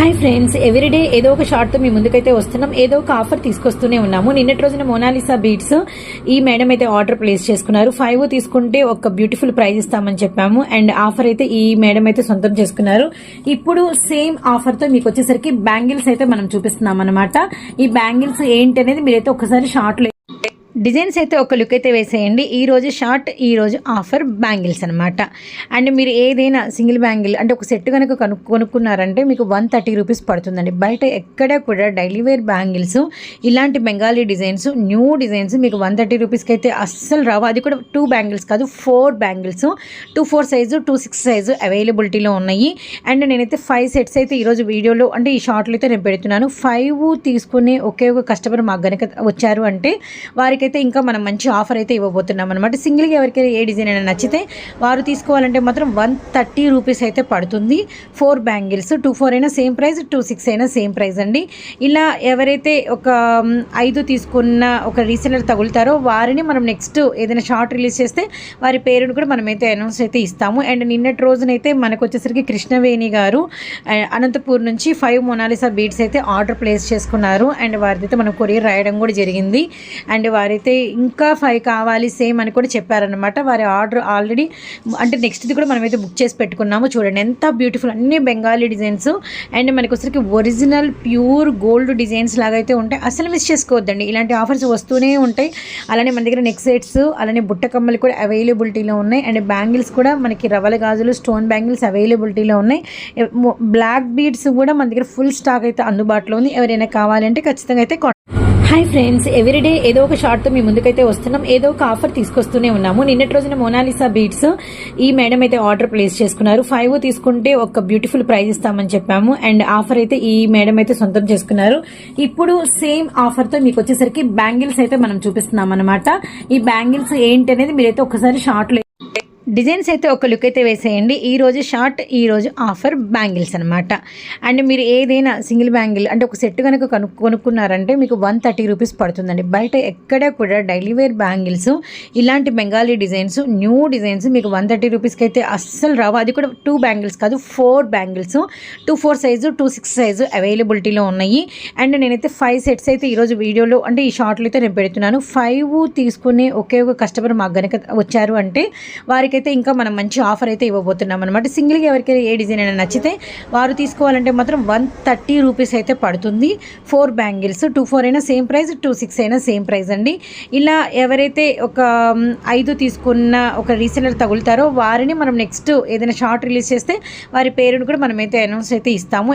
Hi friends, everyday ఏదో ఒక short తో మీ ముందుకైతే వస్తున్నాం. ఏదో ఒక ఆఫర్ తీసుకొస్తూనే ఉన్నాము. నిన్నటి రోజున మోనాలిసా బీట్స్ ఈ మేడం అయితే ఆర్డర్ ప్లేస్ చేసుకున్నారు. 5 తీసుకుంటే ఒక బ్యూటిఫుల్ ప్రైజ్ ఇస్తామని చెప్పాము. అండ్ ఆఫర్ అయితే ఈ మేడం అయితే సొంతం చేసుకున్నారు. ఇప్పుడు సేమ్ ఆఫర్ తో మీకు వచ్చేసరికి బ్యాంగిల్స్ అయితే మనం చూపిస్తున్నాం అనమాట. ఈ బ్యాంగిల్స్ ఏంటి అనేది మీరైతే ఒకసారి షార్ట్ లో డిజైన్స్ అయితే ఒక లుక్ అయితే వేసేయండి. ఈ రోజు షార్ట్, ఈ రోజు ఆఫర్ బ్యాంగిల్స్ అనమాట. అండ్ మీరు ఏదైనా సింగిల్ బ్యాంగిల్ అంటే ఒక సెట్ కనుక కొనుక్కున్నారంటే మీకు 130 రూపీస్ పడుతుందండి. బయట ఎక్కడ కూడా డైలీ వేర్ బ్యాంగిల్స్ ఇలాంటి బెంగాలీ డిజైన్స్, న్యూ డిజైన్స్ మీకు 130 రూపీస్కి అయితే అస్సలు రావు. అది కూడా 2 బ్యాంగిల్స్ కాదు, 4 బ్యాంగిల్స్, 2/4 సైజు, 2/6 సైజు అవైలబిలిటీలో ఉన్నాయి. అండ్ నేనైతే 5 సెట్స్ అయితే ఈరోజు వీడియోలో అంటే ఈ షార్ట్లో అయితే నేను పెడుతున్నాను. 5 తీసుకునే ఒకే ఒక కస్టమర్ మాకు కనుక వచ్చారు అంటే వారికి అయితే ఇంకా మనం మంచి ఆఫర్ అయితే ఇవ్వబోతున్నాం అనమాట. సింగిల్గా ఎవరికైనా ఏ డిజైన్ అయినా నచ్చితే వారు తీసుకోవాలంటే మాత్రం 130 రూపీస్ అయితే పడుతుంది. 4 బ్యాంగిల్స్, 2/4 అయినా సేమ్ ప్రైస్, 2/6 అయినా సేమ్ ప్రైస్ అండి. ఇలా ఎవరైతే ఒక 5 తీసుకున్న ఒక రీసెలర్ తగులుతారో వారిని మనం నెక్స్ట్ ఏదైనా షార్ట్ రిలీజ్ చేస్తే వారి పేరును కూడా మనమైతే అనౌన్స్ అయితే ఇస్తాము. అండ్ నిన్నటి రోజునైతే మనకు వచ్చేసరికి కృష్ణవేణి గారు అనంతపూర్ నుంచి 5 మొనాలిసా బీట్స్ అయితే ఆర్డర్ ప్లేస్ చేసుకున్నారు. అండ్ వారిదైతే మనం కొరియర్ రాయడం కూడా జరిగింది. అండ్ వారైతే ఇంకా 5 కావాలి సేమ్ అని కూడా చెప్పారనమాట. వారి ఆర్డర్ ఆల్రెడీ అంటే నెక్స్ట్ది కూడా మనమైతే బుక్ చేసి పెట్టుకున్నాము. చూడండి ఎంత బ్యూటిఫుల్, అన్ని బెంగాలీ డిజైన్స్. అండ్ మనకి వచ్చరికి ఒరిజినల్ ప్యూర్ గోల్డ్ డిజైన్స్ లాగా అయితే ఉంటాయి. అసలు మిస్ చేసుకోవద్దండి, ఇలాంటి ఆఫర్స్ వస్తూనే ఉంటాయి. అలానే మన దగ్గర నెక్ సెట్స్, అలానే బుట్ట కమ్మలు కూడా అవైలబిలిటీలో ఉన్నాయి. అండ్ బ్యాంగిల్స్ కూడా మనకి రవల గాజులు, స్టోన్ బ్యాంగిల్స్ అవైలబిలిటీలో ఉన్నాయి. బ్లాక్ బీడ్స్ కూడా మన దగ్గర ఫుల్ స్టాక్ అయితే అందుబాటులో ఉంది. ఎవరైనా కావాలంటే ఖచ్చితంగా అయితే హాయ్ ఫ్రెండ్స్, ఎవ్రీడే ఏదో ఒక షార్ట్ తో మీ ముందుకైతే వస్తున్నాం. ఏదో ఒక ఆఫర్ తీసుకొస్తూనే ఉన్నాము. నిన్నటి రోజున మోనాలిసా బీట్స్ ఈ మేడం అయితే ఆర్డర్ ప్లేస్ చేసుకున్నారు. 5 తీసుకుంటే ఒక బ్యూటిఫుల్ ప్రైజ్ ఇస్తామని చెప్పాము. అండ్ ఆఫర్ అయితే ఈ మేడం అయితే సొంతం చేసుకున్నారు. ఇప్పుడు సేమ్ ఆఫర్ తో మీకు వచ్చేసరికి బ్యాంగిల్స్ అయితే మనం చూపిస్తున్నాం అనమాట. ఈ బ్యాంగిల్స్ ఏంటి అనేది మీరైతే ఒకసారి షార్ట్ లో డిజైన్స్ అయితే ఒక లుక్ అయితే వేసేయండి. ఈ రోజు షార్ట్, ఈ రోజు ఆఫర్ బ్యాంగిల్స్ అనమాట. అండ్ మీరు ఏదైనా సింగిల్ బ్యాంగిల్ అంటే ఒక సెట్ కనుక కొనుక్కున్నారంటే మీకు 130 రూపీస్ పడుతుందండి. బయట ఎక్కడ కూడా డైలీ వేర్ బ్యాంగిల్స్ ఇలాంటి బెంగాలీ డిజైన్స్, న్యూ డిజైన్స్ మీకు 130 రూపీస్కి అయితే అస్సలు రావు. అది కూడా 2 బ్యాంగిల్స్ కాదు, 4 బ్యాంగిల్స్, 2/4 సైజు, 2/6 సైజు అవైలబిలిటీలో ఉన్నాయి. అండ్ నేనైతే 5 సెట్స్ అయితే ఈరోజు వీడియోలో అంటే ఈ షార్ట్లో అయితే నేను పెడుతున్నాను. 5 తీసుకునే ఒకే ఒక కస్టమర్ మాకు కనుక వచ్చారు అంటే వారికి అయితే ఇంకా మనం మంచి ఆఫర్ అయితే ఇవ్వబోతున్నాం అనమాట. సింగిల్గా ఎవరికైనా ఏ డిజైన్ అయినా నచ్చితే వారు తీసుకోవాలంటే మాత్రం 130 రూపీస్ అయితే పడుతుంది. 4 బ్యాంగిల్స్, 2/4 అయినా సేమ్ ప్రైస్, 2/6 అయినా సేమ్ ప్రైస్ అండి. ఇలా ఎవరైతే ఒక 5 తీసుకున్న ఒక రీసెలర్ తగులుతారో వారిని మనం నెక్స్ట్ ఏదైనా షార్ట్ రిలీజ్ చేస్తే వారి పేరును కూడా మనమైతే అనౌన్స్ అయితే ఇస్తాము.